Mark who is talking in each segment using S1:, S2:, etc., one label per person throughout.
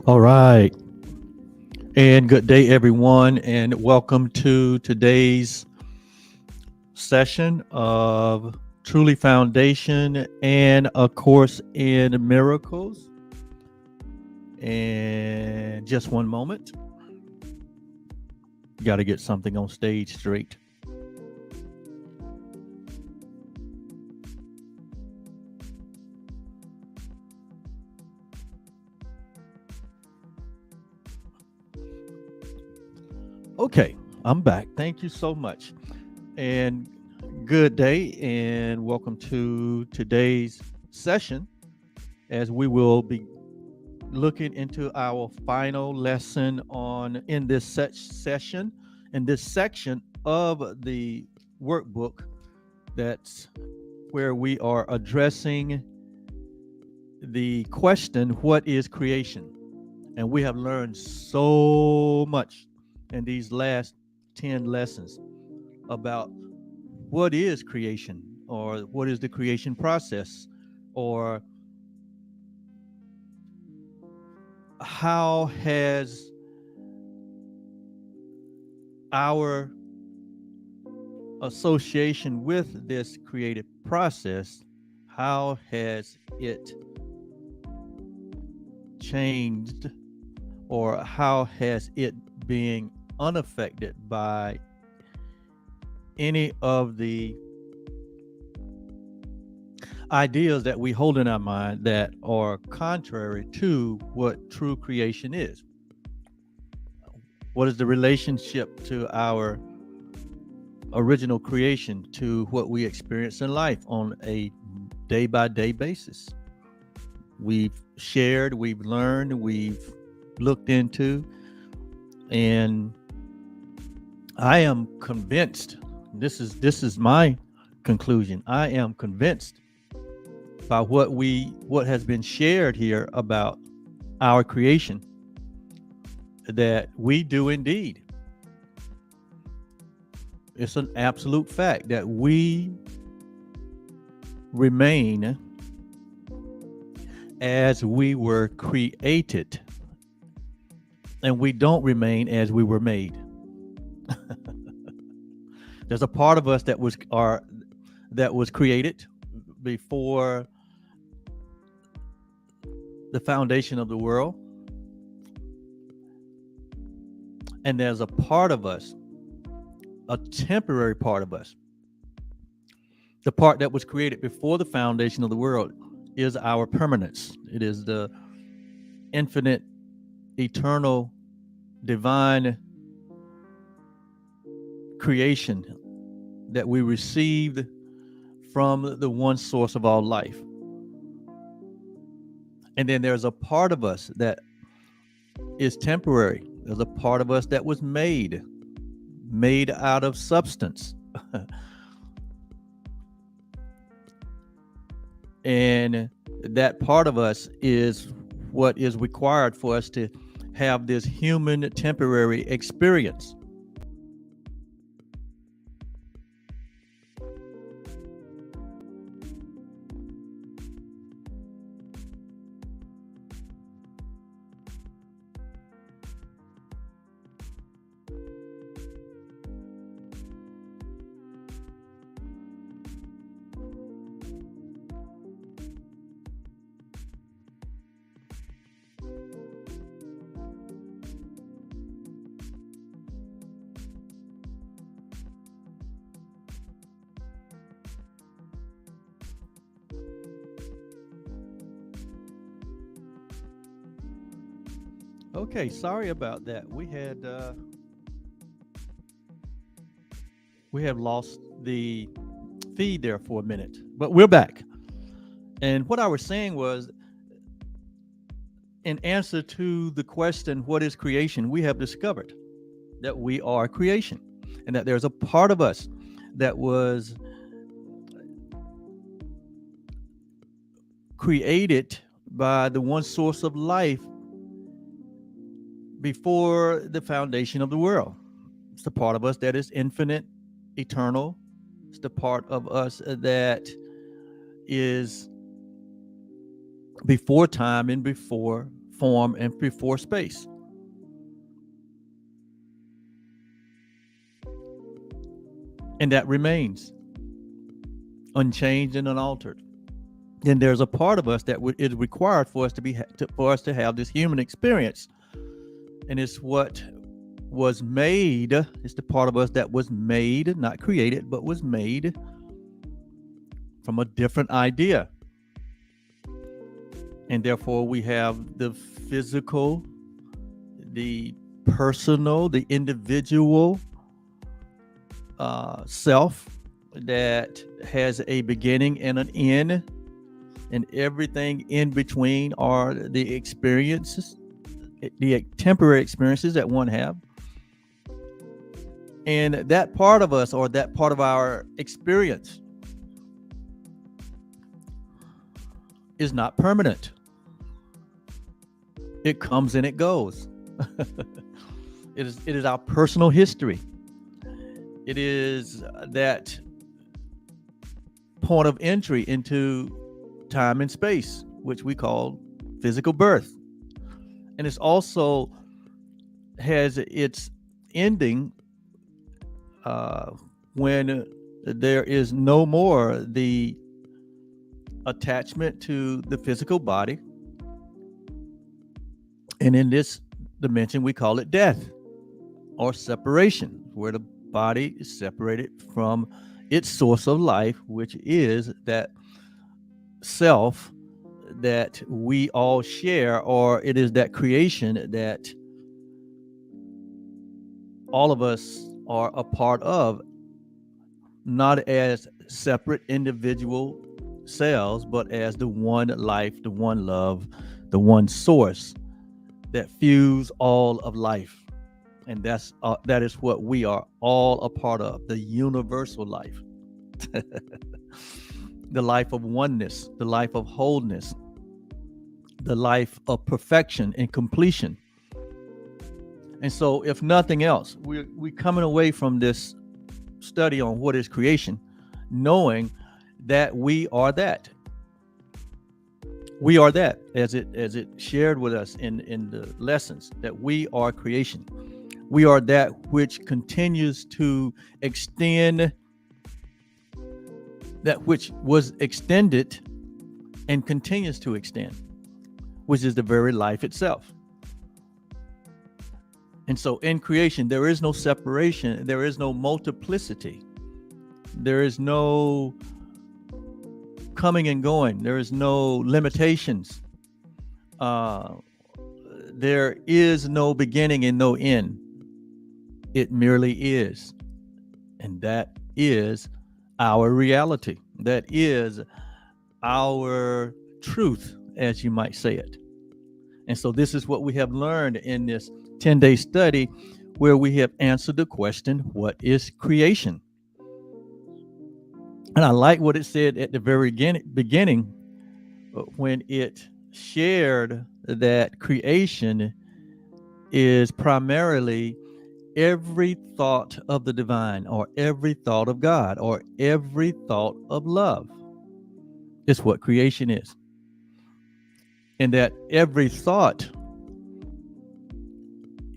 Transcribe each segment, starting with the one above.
S1: All right. And good day, everyone, and welcome to today's session of Truly Foundation and A Course in Miracles. And just one moment. Got to get something on stage straight. Okay, I'm back. Thank you so much. And good day, and welcome to today's session as we will be looking into our final lesson on in this session in this section of the workbook. That's where we are addressing the question, what is creation? And we have learned so much in these last 10 lessons about what is creation, or what is the creation process, or how has our association with this creative process, how has it changed, or how has it been unaffected by any of the ideas that we hold in our mind that are contrary to what true creation is. What is the relationship to our original creation, to what we experience in life on a day by day basis? We've shared, we've learned, we've looked into, and I am convinced, this is my conclusion. I am convinced by what has been shared here about our creation, that we do indeed. It's an absolute fact that we remain as we were created, and we don't remain as we were made. There's a part of us that was created before the foundation of the world, and there's a part of us, a temporary part of us. The part that was created before the foundation of the world is our permanence. It is the infinite, eternal, divine creation that we received from the one source of all life. And then there's a part of us that is temporary. There's a part of us that was made out of substance. And that part of us is what is required for us to have this human temporary experience. Okay, sorry about that. We have lost the feed there for a minute, but we're back. And what I was saying was, in answer to the question, what is creation? We have discovered that we are creation, and that there's a part of us that was created by the one source of life before the foundation of the world. It's the part of us that is infinite, eternal. It's the part of us that is before time and before form, and before space. And that remains unchanged and unaltered. Then there's a part of us that is required for us to have this human experience, and it's what was made. It's the part of us that was made, not created, but was made from a different idea. And therefore we have the physical, the personal, the individual self that has a beginning and an end, and everything in between are the experiences, the temporary experiences that one have. And that part of us, or that part of our experience, is not permanent. It comes and it goes. It is our personal history. It is that point of entry into time and space, which we call physical birth. And it's also has its ending when there is no more the attachment to the physical body. And in this dimension, we call it death or separation, where the body is separated from its source of life, which is that self that we all share, or it is that creation that all of us are a part of, not as separate individual cells, but as the one life, the one love, the one source that fuels all of life. And that is what we are all a part of, the universal life. The life of oneness, the life of wholeness, the life of perfection and completion. And so, if nothing else, we're coming away from this study on what is creation, knowing that we are that. We are that, as it shared with us in the lessons, that we are creation. We are that which continues to extend, that which was extended and continues to extend, which is the very life itself. And so in creation, there is no separation. There is no multiplicity. There is no coming and going. There is no limitations. There is no beginning and no end. It merely is. And that is our reality. That is our truth, as you might say it. And so this is what we have learned in this 10-day study, where we have answered the question, what is creation? And I like what it said at the very beginning when it shared that creation is primarily every thought of the divine, or every thought of God, or every thought of love. It's what creation is. And that every thought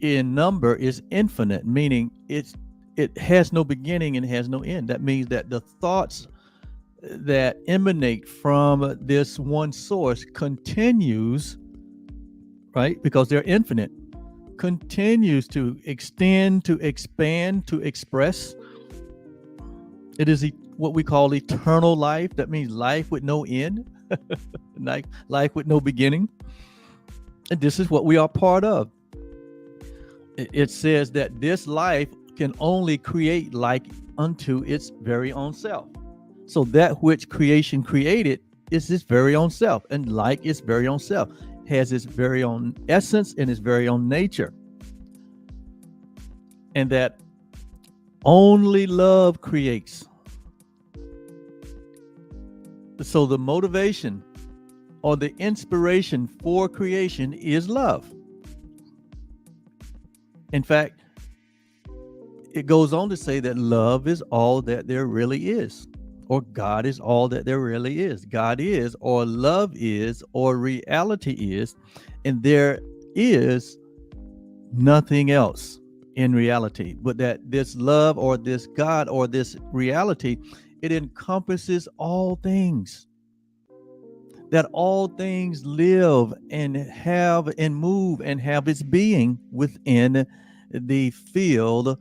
S1: in number is infinite, meaning it has no beginning and has no end. That means that the thoughts that emanate from this one source continues, right? Because they're infinite, continues to extend, to expand, to express. It is what we call eternal life. That means life with no end, life with no beginning. And this is what we are part of. It says that this life can only create like unto its very own self. So that which creation created is its very own self, and like its very own self, has its very own essence and its very own nature. And that only love creates. So the motivation or the inspiration for creation is love. In fact, it goes on to say that love is all that there really is, or God is all that there really is. God is, or love is, or reality is, and there is nothing else in reality, but that this love or this God or this reality, it encompasses all things, that all things live and have and move and have its being within the field,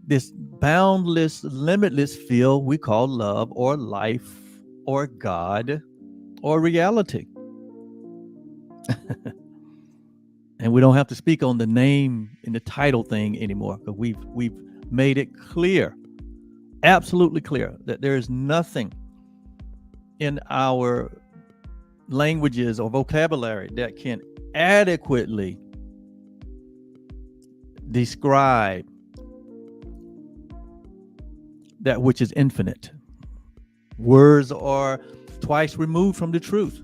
S1: this boundless, limitless field we call love or life or God or reality. And we don't have to speak on the name and the title thing anymore, because we've made it clear, absolutely clear, that there is nothing in our languages or vocabulary that can adequately describe that which is infinite. Words are twice removed from the truth,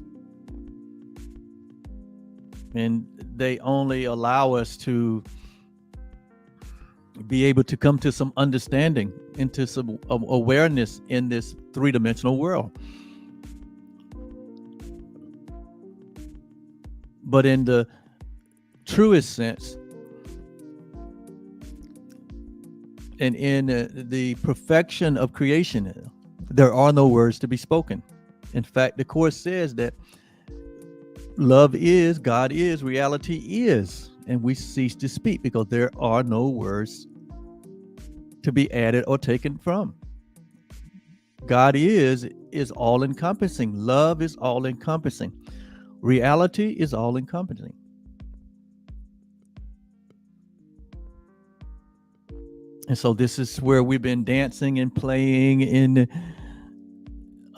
S1: and they only allow us to be able to come to some understanding, into some awareness in this three-dimensional world. But in the truest sense, and in the perfection of creation, there are no words to be spoken. In fact, the Course says that love is, God is, reality is, and we cease to speak because there are no words to be added or taken from. God is all encompassing. Love is all encompassing. Reality is all encompassing. And so this is where we've been dancing and playing and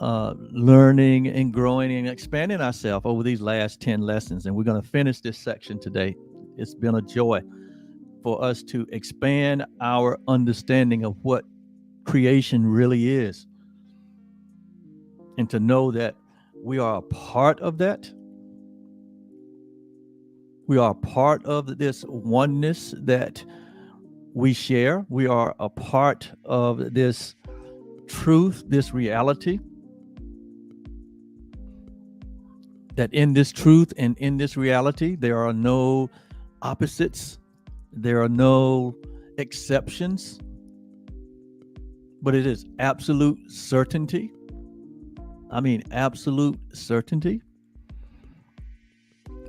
S1: learning and growing and expanding ourselves over these last 10 lessons. And we're going to finish this section today. It's been a joy for us to expand our understanding of what creation really is, and to know that we are a part of that. We are a part of this oneness that we share. We are a part of this truth, this reality. That in this truth and in this reality, there are no opposites. There are no exceptions. But it is absolute certainty. I mean, absolute certainty.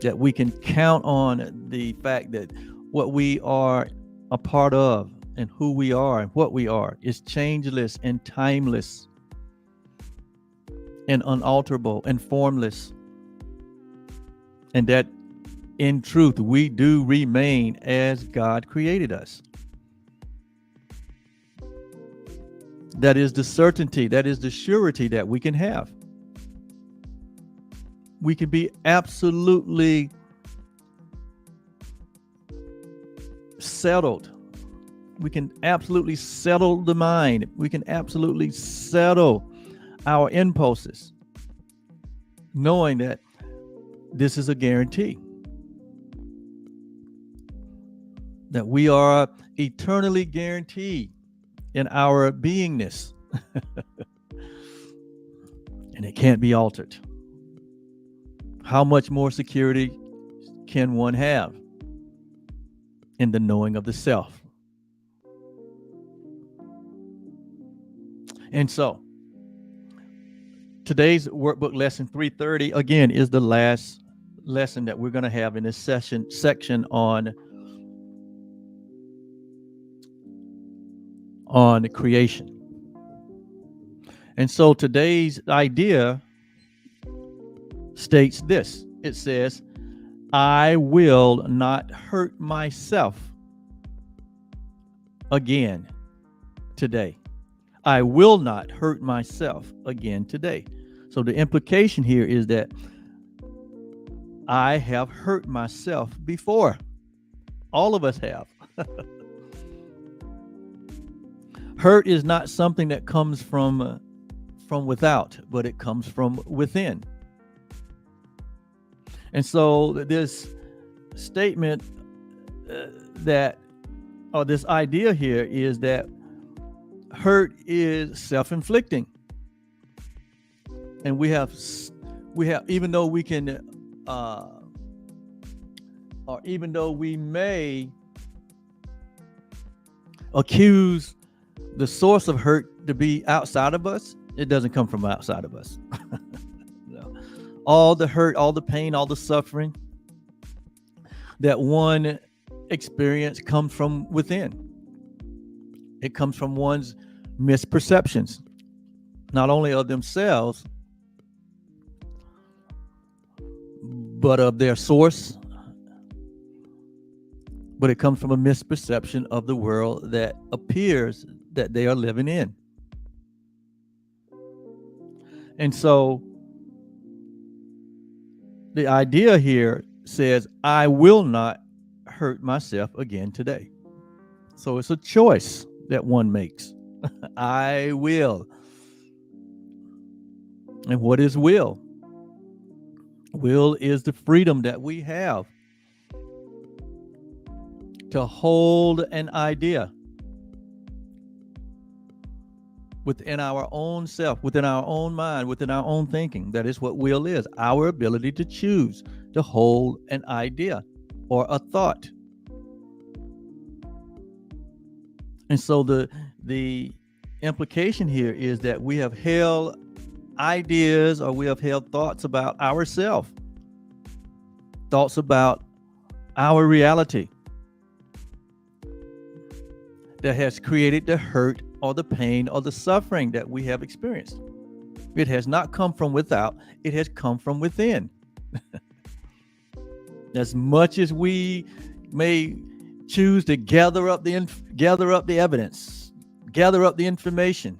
S1: That we can count on the fact that what we are a part of and who we are and what we are is changeless and timeless and unalterable and formless. And that in truth, we do remain as God created us. That is the certainty, that is the surety that we can have. We can be absolutely settled. We can absolutely settle the mind. We can absolutely settle our impulses, knowing that this is a guarantee. That we are eternally guaranteed in our beingness. And it can't be altered. How much more security can one have in the knowing of the self? And so, today's workbook lesson 330, again, is the last lesson that we're going to have in this section on creation. And so today's idea states this. It says, I will not hurt myself again today. I will not hurt myself again today. So the implication here is that I have hurt myself before. All of us have. Hurt is not something that comes from without, but it comes from within. And so this statement this idea here is that hurt is self-inflicting. And we have, even though we can, or even though we may accuse the source of hurt to be outside of us, it doesn't come from outside of us. No. All the hurt, all the pain, all the suffering that one experience comes from within. It comes from one's misperceptions, not only of themselves, but of their source. But it comes from a misperception of the world that appears that they are living in. And so the idea here says, I will not hurt myself again today. So it's a choice that one makes. I will. And what is will? Will is the freedom that we have to hold an idea within our own self, within our own mind, within our own thinking. That is what will is, our ability to choose to hold an idea or a thought. And so the implication here is that we have held ideas, or we have held thoughts about ourselves, thoughts about our reality, that has created the hurt or the pain or the suffering that we have experienced. It has not come from without, it has come from within. As much as we may choose to gather up the evidence, gather up the information,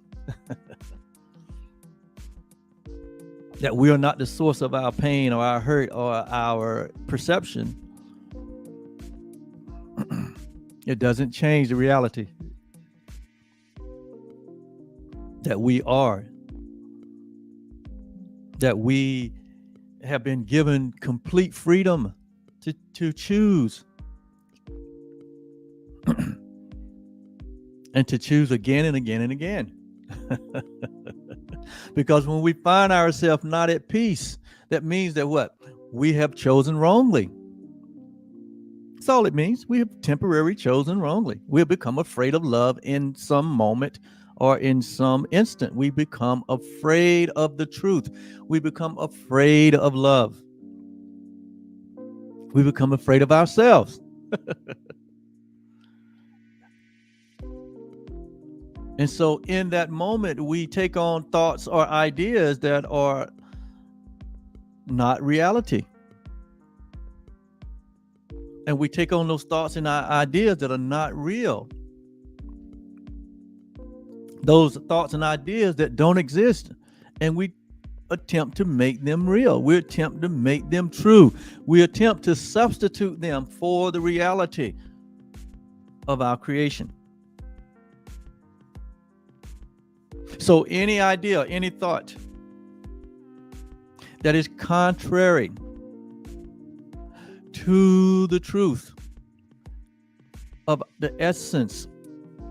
S1: that we are not the source of our pain or our hurt or our perception, it doesn't change the reality that we are, that we have been given complete freedom to choose and to choose again and again and again. Because when we find ourselves not at peace, that means that what? We have chosen wrongly. That's all it means. We have temporarily chosen wrongly. We have become afraid of love in some moment or in some instant. We become afraid of the truth. We become afraid of love. We become afraid of ourselves. And so in that moment, we take on thoughts or ideas that are not reality. And we take on those thoughts and ideas that are not real. Those thoughts and ideas that don't exist. And we attempt to make them real. We attempt to make them true. We attempt to substitute them for the reality of our creation. So any idea, any thought that is contrary to the truth of the essence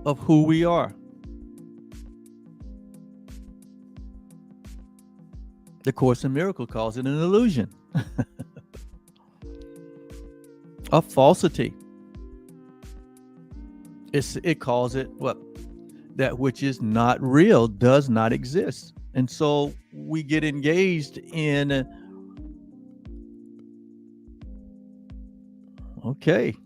S1: of who we are, the Course in Miracles calls it an illusion, a falsity. It calls it what? That which is not real does not exist. And so we get engaged in, okay,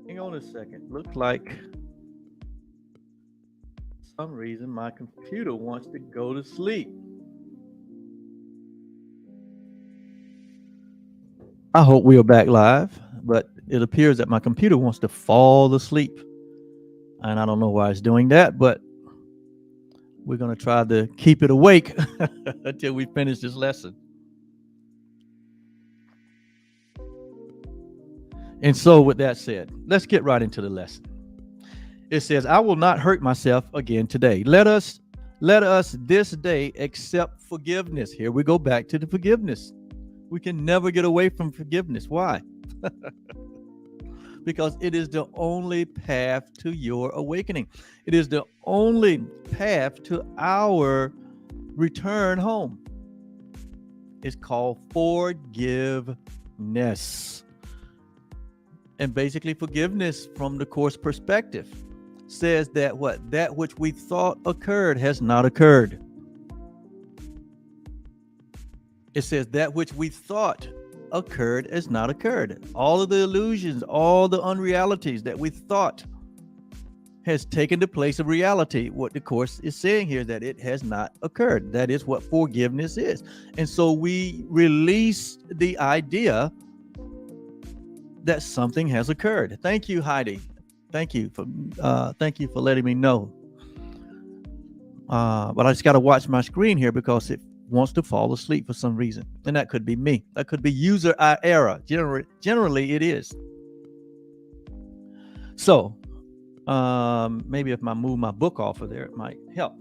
S1: hang on a second. Looks like for some reason my computer wants to go to sleep. I hope we are back live, but it appears that my computer wants to fall asleep. And I don't know why it's doing that, but we're going to try to keep it awake until we finish this lesson. And so with that said, let's get right into the lesson. It says, I will not hurt myself again today. Let us this day accept forgiveness. Here we go back to the forgiveness. We can never get away from forgiveness. Why? because it is the only path to your awakening. It is the only path to our return home. It's called forgiveness. And basically, forgiveness from the Course perspective says that what? That which we thought occurred has not occurred. It says that which we thought occurred has not occurred. All of the illusions, all the unrealities that we thought has taken the place of reality. What the Course is saying here, that it has not occurred. That is what forgiveness is. And so we release the idea that something has occurred. Thank you, Heidi. Thank you for letting me know. But I just got to watch my screen here because it wants to fall asleep for some reason, and that could be me. That could be user error. Generally, it is. So maybe if I move my book off of there, it might help.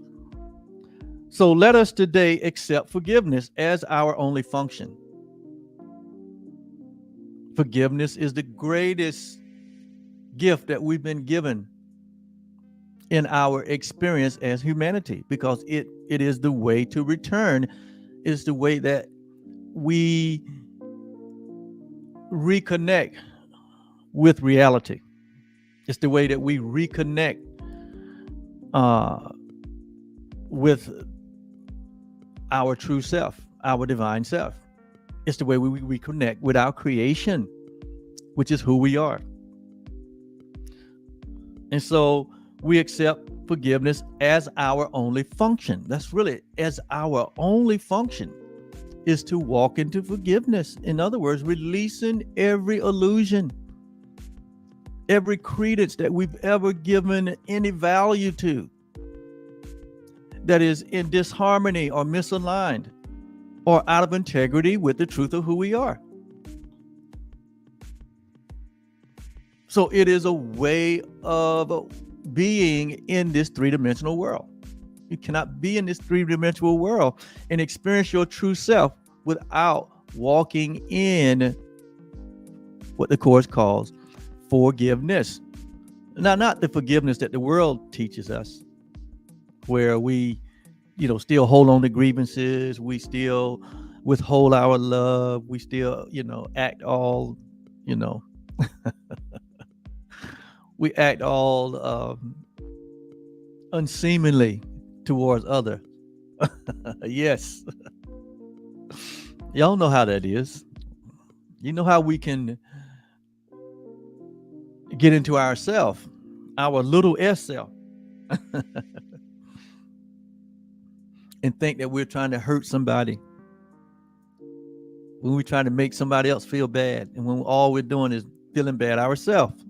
S1: So let us today accept forgiveness as our only function. Forgiveness is the greatest gift that we've been given in our experience as humanity, because it is the way to return. It's the way that we reconnect with reality. It's the way that we reconnect with our true self, our divine self. It's the way we reconnect with our creation, which is who we are. And so we accept forgiveness as our only function. That's really, as our only function is to walk into forgiveness. In other words, releasing every illusion, every credence that we've ever given any value to, that is in disharmony or misaligned or out of integrity with the truth of who we are. So it is a way of being in this three-dimensional world. You cannot be in this three-dimensional world and experience your true self without walking in what the Course calls forgiveness. Now, not the forgiveness that the world teaches us, where we, still hold on to grievances, we still withhold our love, we still, act all, we act all unseemly towards others. Yes. Y'all know how that is. You know how we can get into ourself, our little s self, and think that we're trying to hurt somebody, when we're trying to make somebody else feel bad, and when all we're doing is feeling bad ourselves.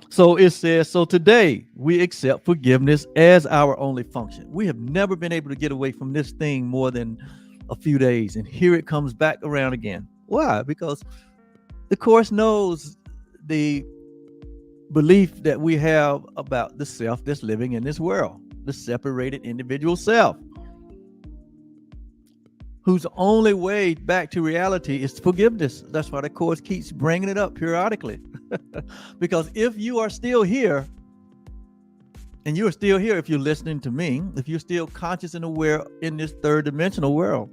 S1: So it says, so today we accept forgiveness as our only function. We have never been able to get away from this thing more than a few days, and here it comes back around again. Why? Because the Course knows the belief that we have about the self that's living in this world, the separated individual self, whose only way back to reality is forgiveness. That's why the Course keeps bringing it up periodically. Because if you are still here, and you're still here if you're listening to me, if you're still conscious and aware in this third dimensional world,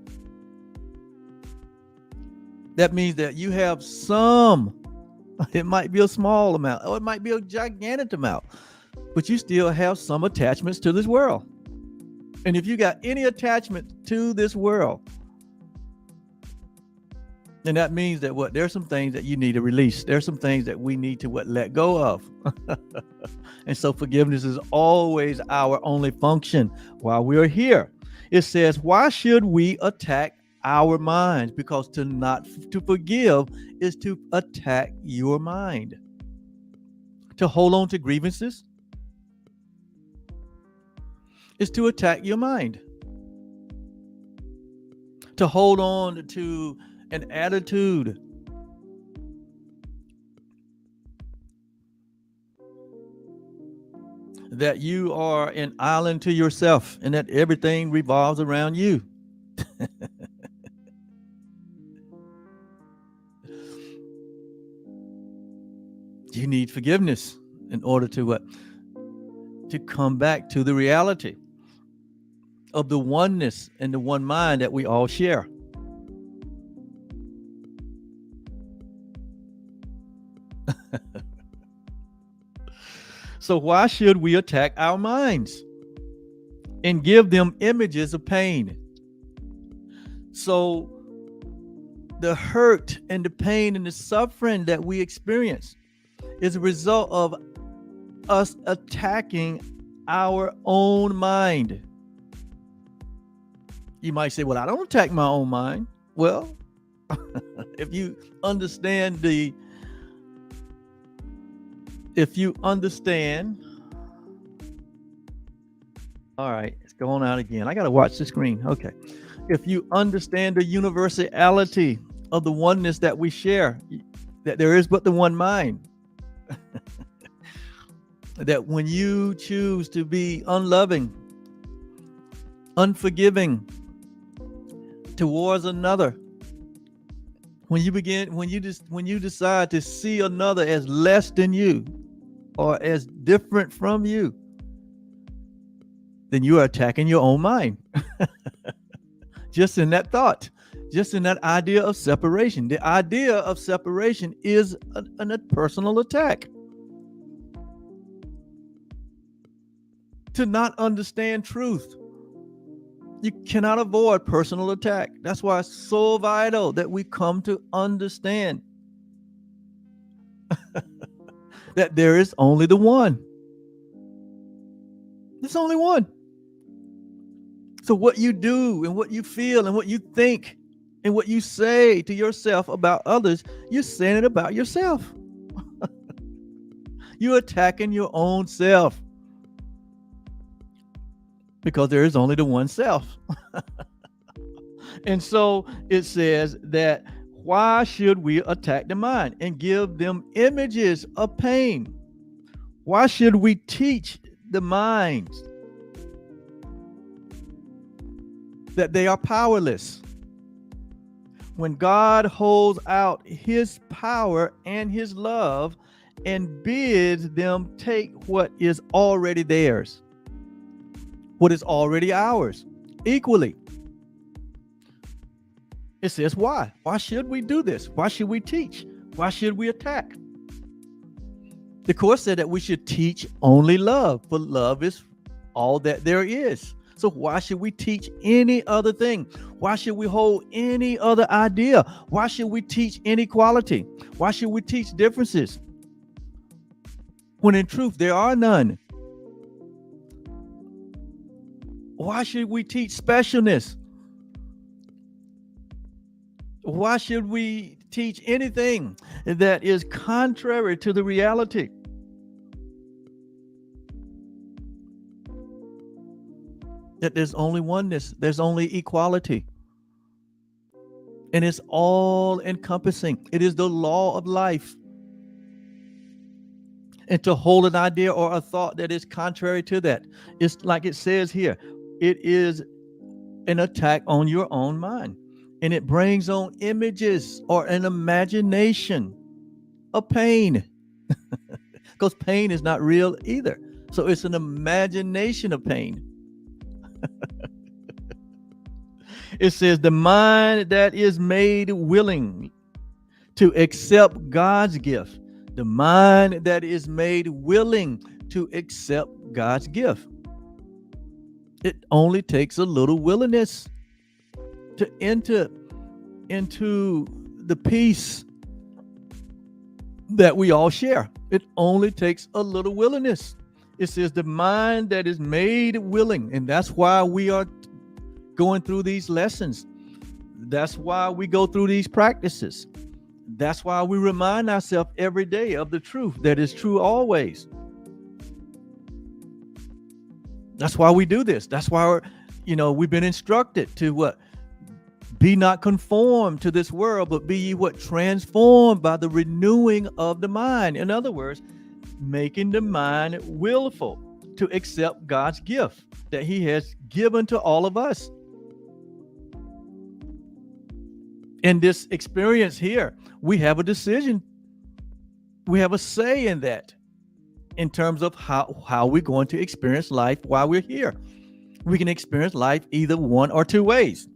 S1: that means that you have some, it might be a small amount, or it might be a gigantic amount, but you still have some attachments to this world. And if you got any attachment to this world, then that means that there's some things that you need to release. There's some things that we need to let go of. And so forgiveness is always our only function while we are here. It says, why should we attack our minds? Because to forgive is to attack your mind. To hold on to grievances is to attack your mind. To hold on to an attitude that you are an island to yourself and that everything revolves around you. You need forgiveness in order to what? To come back to the reality of the oneness and the one mind that we all share. So why should we attack our minds and give them images of pain? So the hurt and the pain and the suffering that we experience is a result of us attacking our own mind. You might say, well, I don't attack my own mind. Well, if you understand all right, it's going out again. I got to watch the screen. Okay. If you understand the universality of the oneness that we share, that there is but the one mind, that when you choose to be unloving, unforgiving towards another, when you decide to see another as less than you or as different from you, then you are attacking your own mind. Just in that thought, just in that idea of separation. The idea of separation is a personal attack. To not understand truth, you cannot avoid personal attack. That's why it's so vital that we come to understand that there is only the one. There's only one. So what you do and what you feel and what you think and what you say to yourself about others, you're saying it about yourself. You're attacking your own self because there is only the one self. And so it says that why should we attack the mind and give them images of pain? Why should we teach the minds that they are powerless when God holds out his power and his love and bids them take what is already theirs, what is already ours, equally? It says, why? Why should we do this? Why should we teach? Why should we attack? The Course said that we should teach only love, for love is all that there is. So why should we teach any other thing? Why should we hold any other idea? Why should we teach inequality? Why should we teach differences? When in truth, there are none. Why should we teach specialness? Why should we teach anything that is contrary to the reality? That there's only oneness, there's only equality. And it's all encompassing. It is the law of life. And to hold an idea or a thought that is contrary to that, it's like it says here, it is an attack on your own mind. And it brings on images or an imagination of pain. Because pain is not real either. So it's an imagination of pain. It says the mind that is made willing to accept God's gift. The mind that is made willing to accept God's gift. It only takes a little willingness to enter into the peace that we all share. It only takes a little willingness. It says the mind that is made willing, and that's why we are going through these lessons. That's why we go through these practices. That's why we remind ourselves every day of the truth that is true always. That's why we do this. That's why we've been instructed to what? Be not conformed to this world, but be ye what? Transformed by the renewing of the mind. In other words, making the mind willful to accept God's gift that he has given to all of us. In this experience here, we have a decision We have a say in that, in terms of how we're going to experience life while we're here. We can experience life either one or two ways.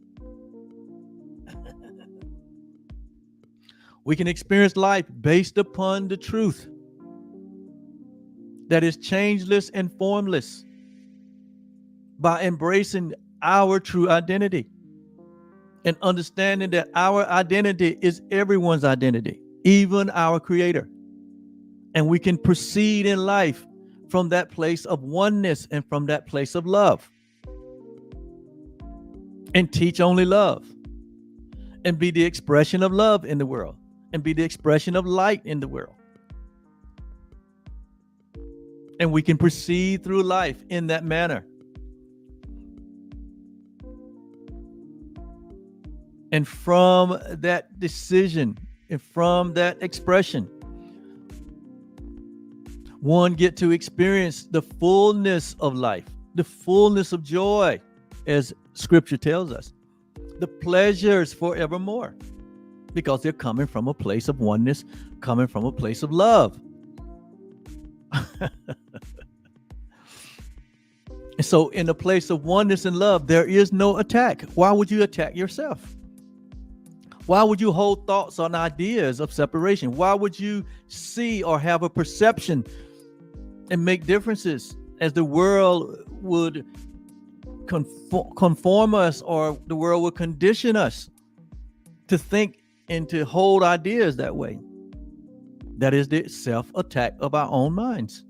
S1: We can experience life based upon the truth that is changeless and formless, by embracing our true identity and understanding that our identity is everyone's identity, even our Creator. And we can proceed in life from that place of oneness and from that place of love, and teach only love, and be the expression of love in the world, and be the expression of light in the world. And we can proceed through life in that manner. And from that decision and from that expression, one get to experience the fullness of life, the fullness of joy, as Scripture tells us, the pleasures forevermore, because they're coming from a place of oneness, coming from a place of love. And so in a place of oneness and love, there is no attack. Why would you attack yourself? Why would you hold thoughts on ideas of separation? Why would you see or have a perception and make differences as the world would conform us, or the world would condition us to think and to hold ideas that way? That is the self-attack of our own minds.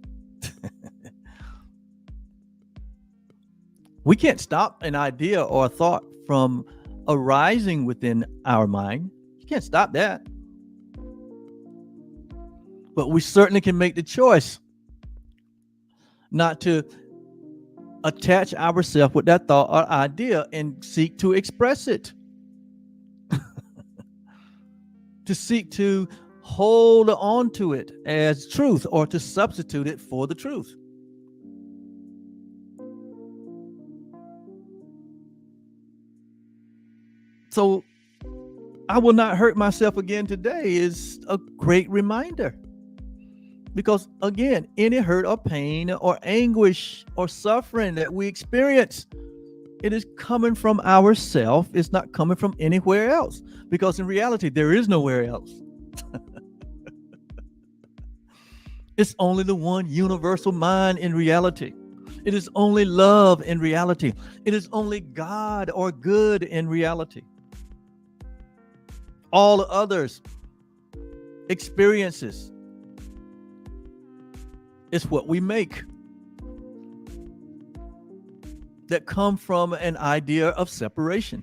S1: We can't stop an idea or a thought from arising within our mind. You can't stop that. But we certainly can make the choice not to attach ourselves with that thought or idea and seek to express it. To seek to hold on to it as truth, or to substitute it for the truth. So, I will not hurt myself again today is a great reminder. Because again, any hurt or pain or anguish or suffering that we experience, it is coming from ourself. It's not coming from anywhere else. Because in reality, there is nowhere else. It's only the one universal mind in reality. It is only love in reality. It is only God or good in reality. All others experiences, it's what we make that come from an idea of separation.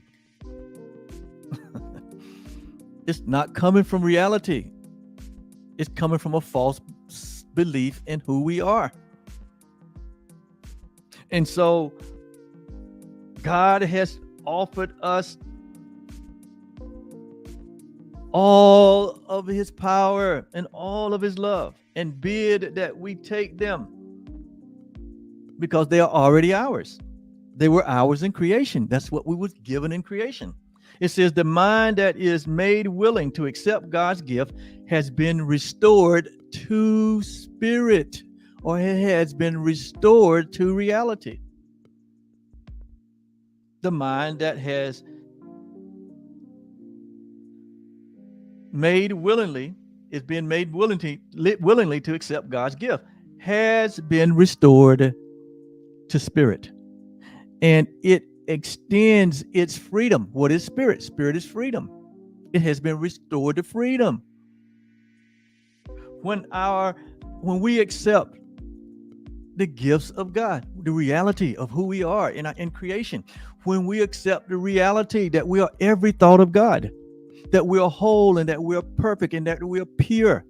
S1: It's not coming from reality. It's coming from a false belief in who we are. And so God has offered us all of his power and all of his love, and bid that we take them, because they are already ours. They were ours in creation. That's what we was given in creation. It says the mind that is made willing to accept God's gift has been restored to spirit, or it has been restored to reality. The mind that has made willingly is being made willingly to accept God's gift has been restored to spirit, and it extends its freedom. What is spirit? Spirit is freedom. It has been restored to freedom. When we accept the gifts of God, the reality of who we are in creation, when we accept the reality that we are every thought of God, that we are whole, and that we are perfect, and that we are pure,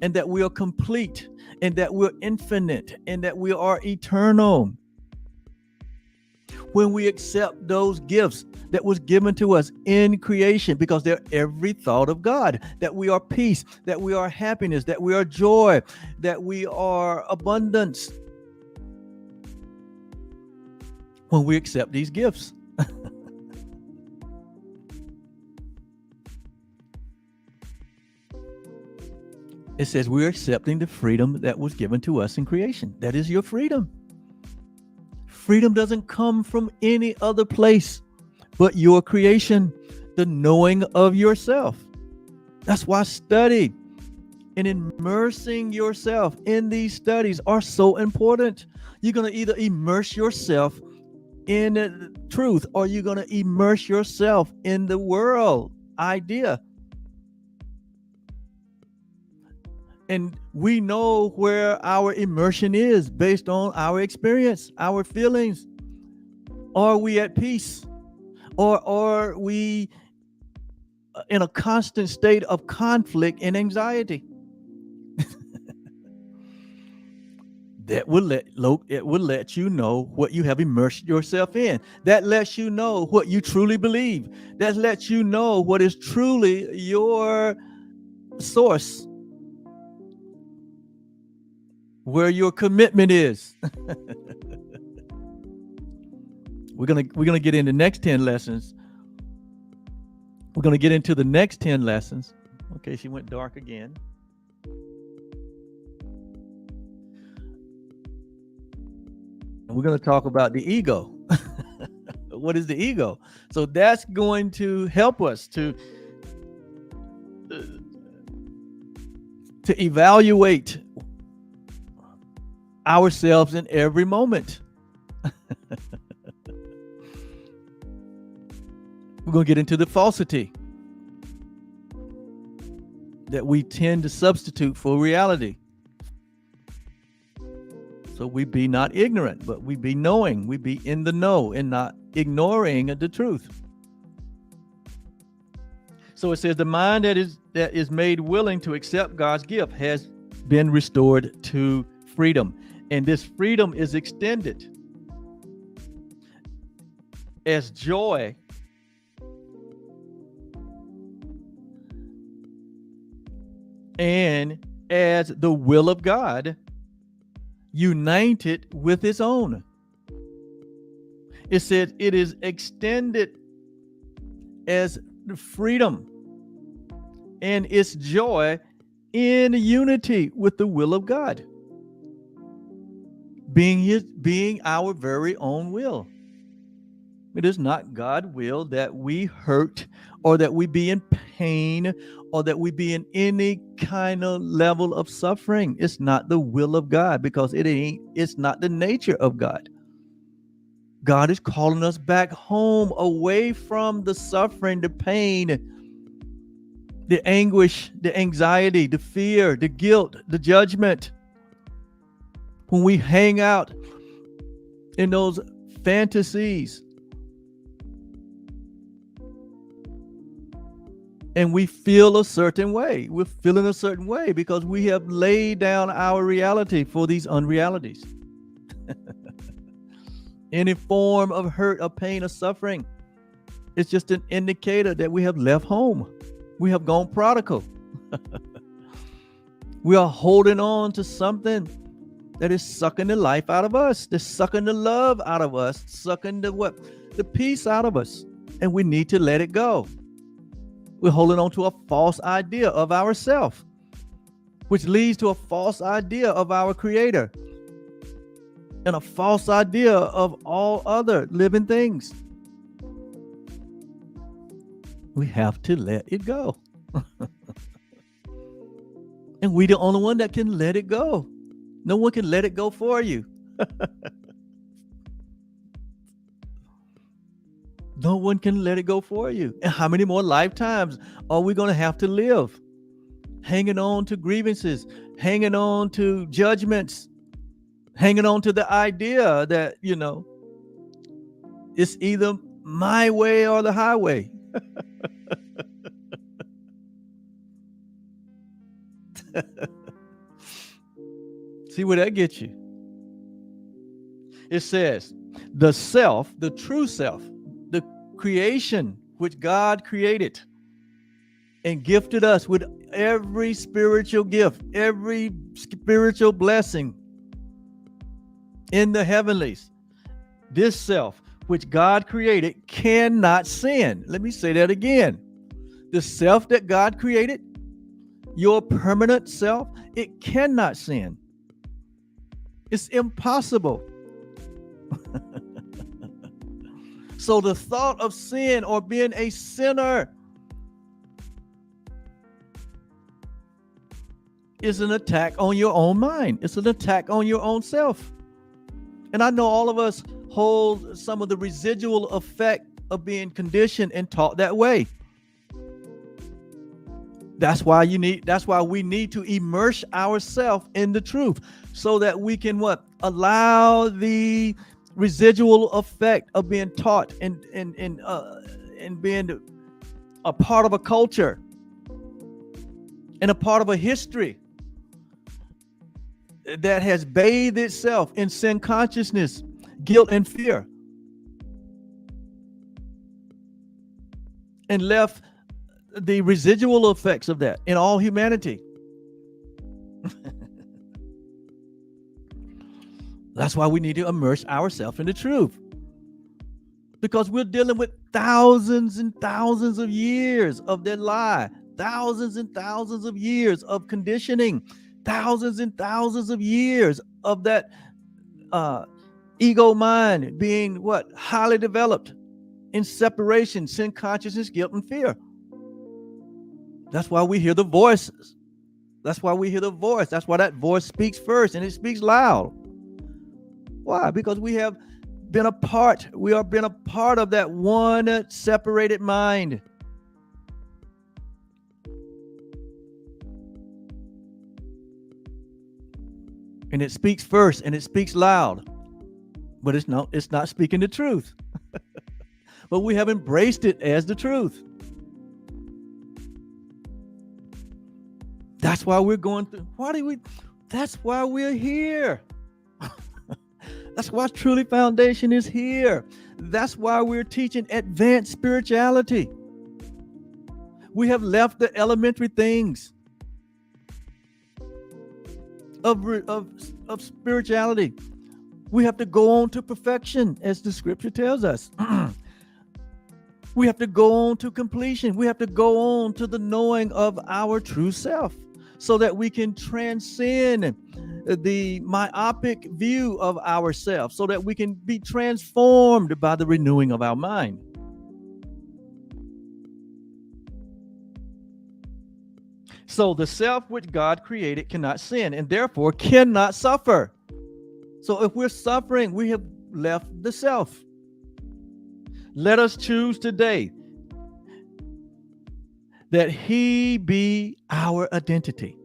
S1: and that we are complete, and that we're infinite, and that we are eternal. When we accept those gifts that was given to us in creation, because they're every thought of God, that we are peace, that we are happiness, that we are joy, that we are abundance. When we accept these gifts, It says we're accepting the freedom that was given to us in creation. That is your freedom. Freedom doesn't come from any other place but your creation, the knowing of yourself. That's why study and immersing yourself in these studies are so important. You're going to either immerse yourself in truth or you're going to immerse yourself in the world idea. And we know where our immersion is based on our experience, our feelings. Are we at peace? Or are we in a constant state of conflict and anxiety? It will let you know what you have immersed yourself in. That lets you know what you truly believe. That lets you know what is truly your source, where your commitment is. We're gonna get into the next 10 lessons. We're gonna get into the next 10 lessons. Okay, she went dark again. And we're gonna talk about the ego. What is the ego? So that's going to help us to evaluate ourselves in every moment. We're going to get into the falsity that we tend to substitute for reality. So we be not ignorant, but we be knowing, we be in the know and not ignoring the truth. So it says the mind that is made willing to accept God's gift has been restored to freedom. And this freedom is extended as joy and as the will of God united with its own. It said it is extended as the freedom and its joy in unity with the will of God, being our very own will. It is not God's will that we hurt or that we be in pain or that we be in any kind of level of suffering. It's not the will of God because it's not the nature of God. God is calling us back home, away from the suffering, the pain, the anguish, the anxiety, the fear, the guilt, the judgment. When we hang out in those fantasies and we feel a certain way, we're feeling a certain way because we have laid down our reality for these unrealities. Any form of hurt or pain or suffering, it's just an indicator that we have left home. We have gone prodigal. We are holding on to something that is sucking the life out of us. That's sucking the love out of us, sucking the peace out of us. And we need to let it go. We're holding on to a false idea of ourselves, which leads to a false idea of our Creator and a false idea of all other living things. We have to let it go. And we're the only one that can let it go. No one can let it go for you. No one can let it go for you. And how many more lifetimes are we going to have to live? Hanging on to grievances, hanging on to judgments, hanging on to the idea that, it's either my way or the highway. See where that gets you. It says the self, the true self, the creation which God created and gifted us with every spiritual gift, every spiritual blessing in the heavenlies. This self which God created cannot sin. Let me say that again. The self that God created your permanent self, it cannot sin. It's impossible. So the thought of sin or being a sinner is an attack on your own mind. It's an attack on your own self. And I know all of us hold some of the residual effect of being conditioned and taught that way. That's why we need to immerse ourselves in the truth so that we can what? Allow the residual effect of being taught and being a part of a culture and a part of a history that has bathed itself in sin consciousness, guilt, and fear, and left the residual effects of that in all humanity. That's why we need to immerse ourselves in the truth, because we're dealing with thousands and thousands of years of that lie, thousands and thousands of years of conditioning, thousands and thousands of years of that ego mind being what? Highly developed in separation, sin consciousness, guilt, and fear. That's why we hear the voices. That's why we hear the voice. That's why that voice speaks first, and it speaks loud. Why? Because we have been a part. We have been a part of that one separated mind. And it speaks first, and it speaks loud, but it's not speaking the truth. But we have embraced it as the truth. That's why we're going through. That's why we're here. That's why Truly Foundation is here. That's why we're teaching advanced spirituality. We have left the elementary things of spirituality. We have to go on to perfection, as the scripture tells us. We have to go on to completion. We have to go on to the knowing of our true self, so that we can transcend the myopic view of ourselves, so that we can be transformed by the renewing of our mind. So the self which God created cannot sin, and therefore cannot suffer. So if we're suffering, we have left the self. Let us choose today that He be our identity.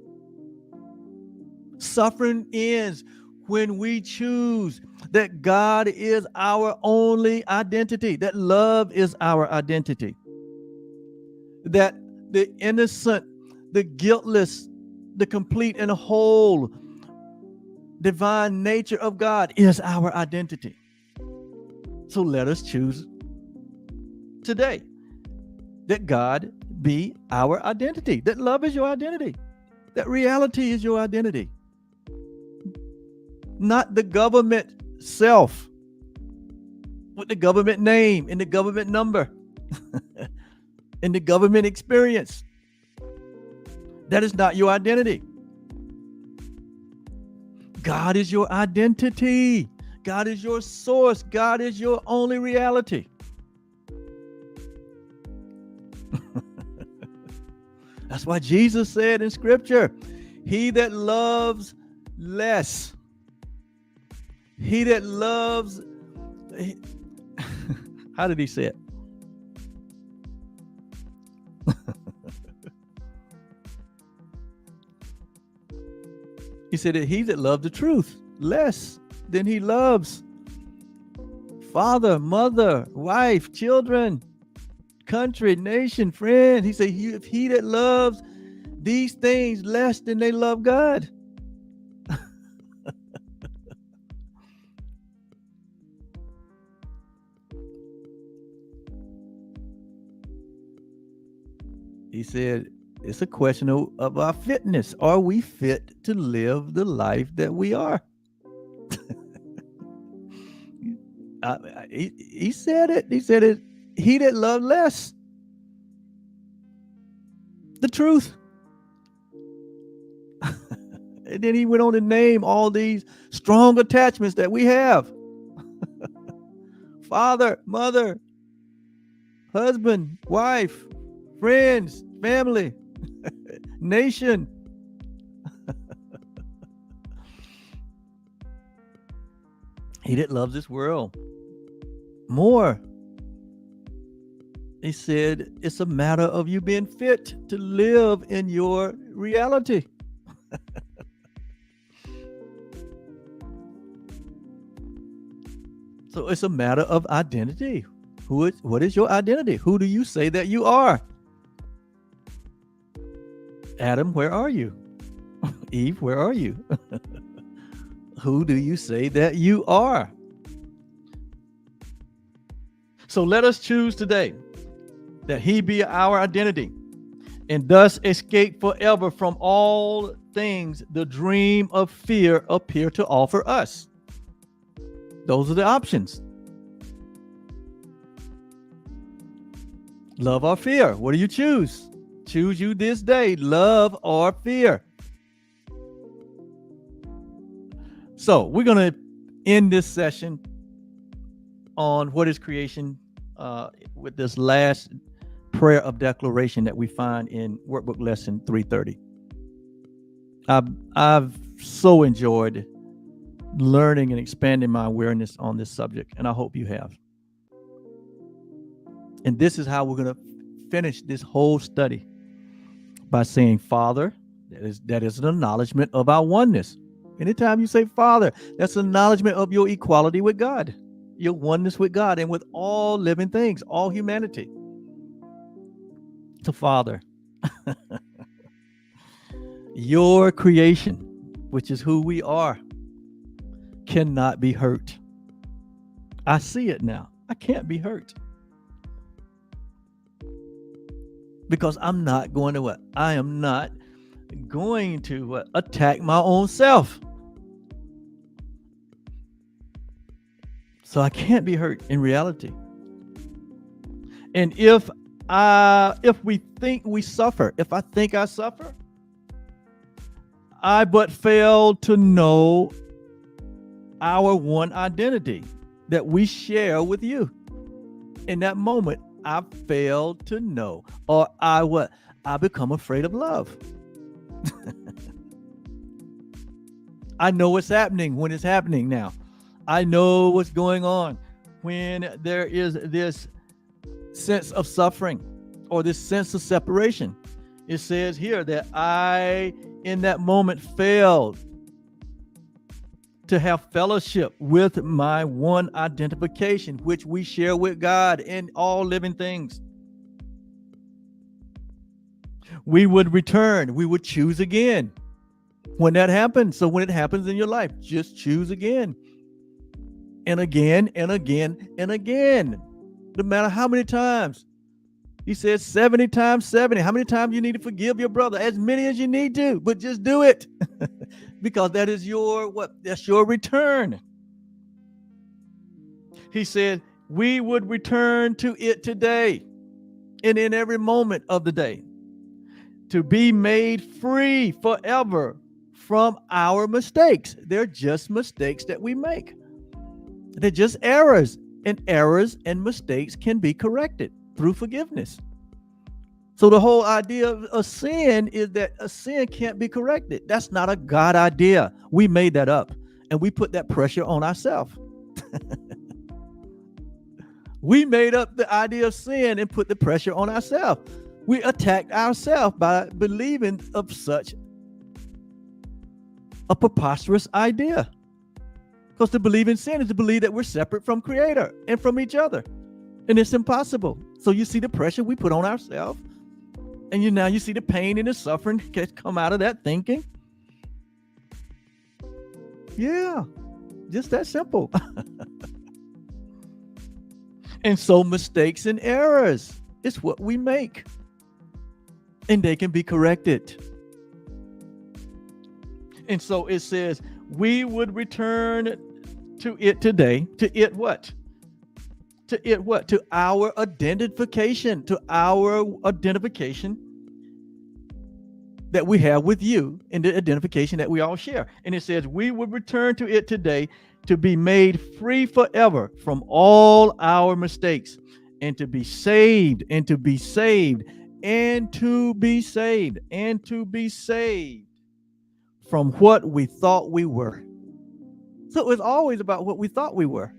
S1: Suffering ends when we choose that God is our only identity, that love is our identity, that the innocent, the guiltless, the complete and whole divine nature of God is our identity. So let us choose today that God be our identity, that love is your identity, that reality is your identity, not the government self with the government name and the government number and the government experience. That is not your identity. God is your identity. God is your source. God is your only reality. That's why Jesus said in scripture, he that loves less, he that loves, how did he say it? He said that he that loves the truth less than he loves father, mother, wife, children, country, nation, friend. He said, if he that loves these things less than they love God. He said, it's a question of our fitness. Are we fit to live the life that we are? He said it. He said it. He that loved less. The truth. And then he went on to name all these strong attachments that we have. Father, mother, husband, wife, friends, family, nation. He that loves this world more. He said it's a matter of you being fit to live in your reality. So it's a matter of identity. What is your identity? Who do you say that you are? Adam, where are you? Eve, where are you? Who do you say that you are? So let us choose today that he be our identity, and thus escape forever from all things the dream of fear appear to offer us. Those are the options. Love or fear. What do you choose? Choose you this day, love or fear. So we're going to end this session on what is creation with this last prayer of declaration that we find in Workbook lesson 330. I've so enjoyed learning and expanding my awareness on this subject, and I hope you have. And this is how we're going to finish this whole study, by saying, Father, that is an acknowledgement of our oneness. Anytime you say Father, that's an acknowledgement of your equality with God, your oneness with God and with all living things, all humanity. So Father, your creation, which is who we are, cannot be hurt. I see it now. I can't be hurt. Because I'm not going to what? I am not going to attack my own self. So I can't be hurt in reality. And if we think we suffer, if I think I suffer, I but fail to know our one identity that we share with you. In that moment, I failed to know, or I become afraid of love. I know what's happening when it's happening now. I know what's going on when there is this sense of suffering or this sense of separation. It says here that I, in that moment, failed to have fellowship with my one identification, which we share with God and all living things. We would return. We would choose again when that happens. So when it happens in your life, just choose again and again and again and again. No matter how many times. He says 70 times 70. How many times you need to forgive your brother? As many as you need to, but just do it. Because that is that's your return. He said, we would return to it today and in every moment of the day to be made free forever from our mistakes. They're just mistakes that we make. They're just errors, and errors and mistakes can be corrected through forgiveness. So the whole idea of sin is that a sin can't be corrected. That's not a God idea. We made that up, and we put that pressure on ourselves. We made up the idea of sin and put the pressure on ourselves. We attacked ourselves by believing of such a preposterous idea. Because to believe in sin is to believe that we're separate from Creator and from each other. And it's impossible. So you see the pressure we put on ourselves. And you see the pain and the suffering that come out of that thinking. Yeah, just that simple. And so mistakes and errors is what we make. And they can be corrected. And so it says, we would return to it today. To it what? To it what? To our identification. To our identification that we have with you and the identification that we all share. And it says, we will return to it today to be made free forever from all our mistakes and to be saved and to be saved and to be saved and to be saved from what we thought we were. So it was always about what we thought we were.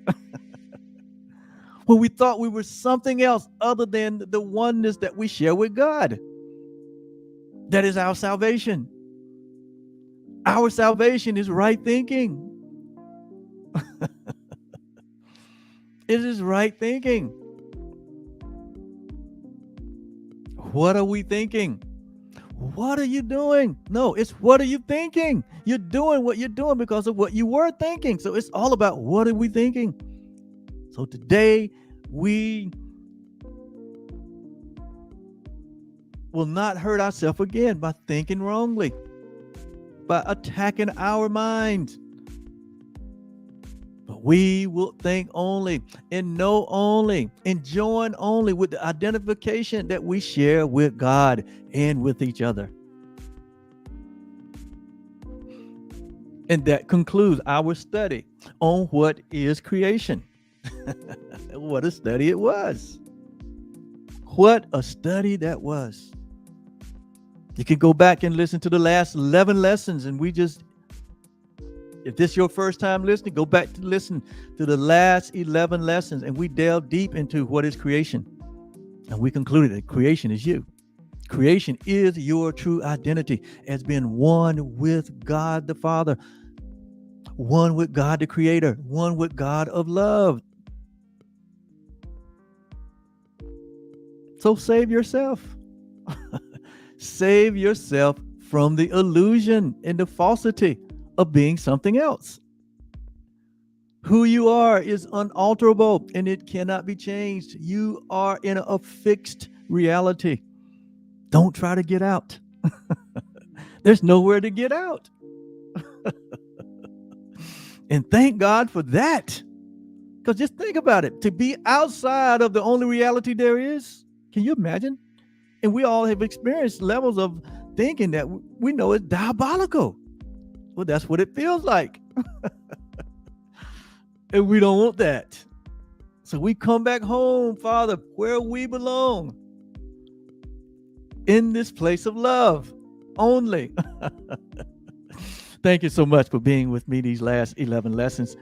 S1: When we thought we were something else other than the oneness that we share with God. That is our salvation. Our salvation is right thinking. It is right thinking. What are we thinking? What are you doing? No, it's what are you thinking? You're doing what you're doing because of what you were thinking. So it's all about what are we thinking? So today we will not hurt ourselves again by thinking wrongly, by attacking our minds. But we will think only and know only and join only with the identification that we share with God and with each other. And that concludes our study on what is creation. What a study it was. What a study that was. You can go back and listen to the last 11 lessons, and if this is your first time listening, go back to listen to the last 11 lessons, and we delve deep into what is creation. And we concluded that creation is you. Creation is your true identity as being one with God the Father, one with God the Creator, one with God of love. So save yourself. Save yourself from the illusion and the falsity of being something else. Who you are is unalterable and it cannot be changed. You are in a fixed reality. Don't try to get out. There's nowhere to get out. And thank God for that. Because just think about it. To be outside of the only reality there is, can you imagine? And we all have experienced levels of thinking that we know is diabolical. Well, that's what it feels like. And we don't want that. So we come back home, Father, where we belong. In this place of love only. Thank you so much for being with me these last 11 lessons.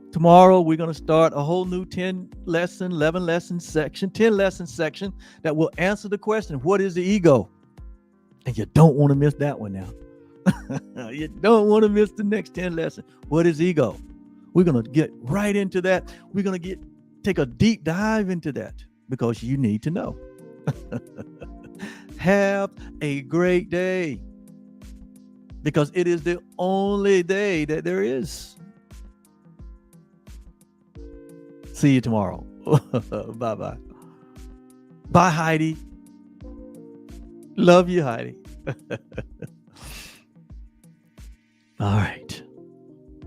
S1: Tomorrow, we're going to start a whole new 10 lesson section that will answer the question, what is the ego? And you don't want to miss that one now. You don't want to miss the next 10 lessons. What is ego? We're going to get right into that. We're going to take a deep dive into that because you need to know. Have a great day because it is the only day that there is. See you tomorrow. Bye-bye. Bye, Heidi. Love you, Heidi. All right.